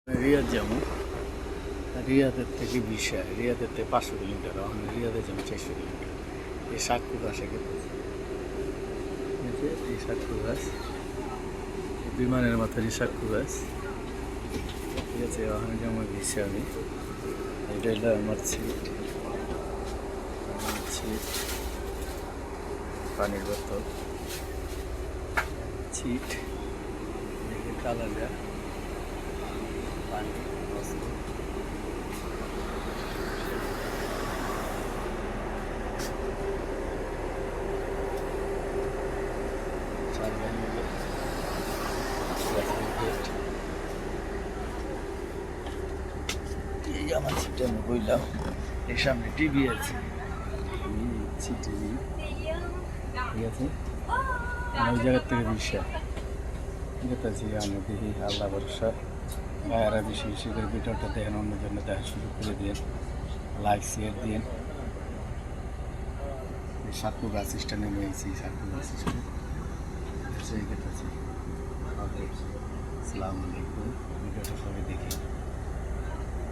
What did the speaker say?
রিয়াদ যেমন রিয়াদের থেকে বিশা রিয়াদের থেকে 500 কিলোমিটার, এখন রিয়াদের যেমন 400 কিলোমিটার। এই সাক্ষু গাছ এই সাক্ষু গাছ বিমানের মাথার এই সাক্ষু গাছ, ঠিক আছে। ওখানে যেমন দিচ্ছি আমি, এটা হলো আমার ছিট, পানির বোতল, ছিট, দেখে কালার দেওয়া পানি, বস্তু, এই আমার ছিটে আমি বইলাম, এর সামনে টিভি আছে, টিভি, ঠিক আছে। ওই জায়গার থেকে বিশ্বা যেতেছি আমি, দেখি আল্লাহ ভরসা। ভাইয়ারা বেশি বেশি করে ভিডিওটা দেখেন, অন্য জন্য দেখা শুরু করে দিন, লাইক শেয়ার দিন। সাক্ষু গাছ স্ট্যান্ডে নিয়েছি, সাক্ষু গাছ স্ট্যান্ড যেতেছি। আসসালামু আলাইকুম, ভিডিওটা সবাই দেখি।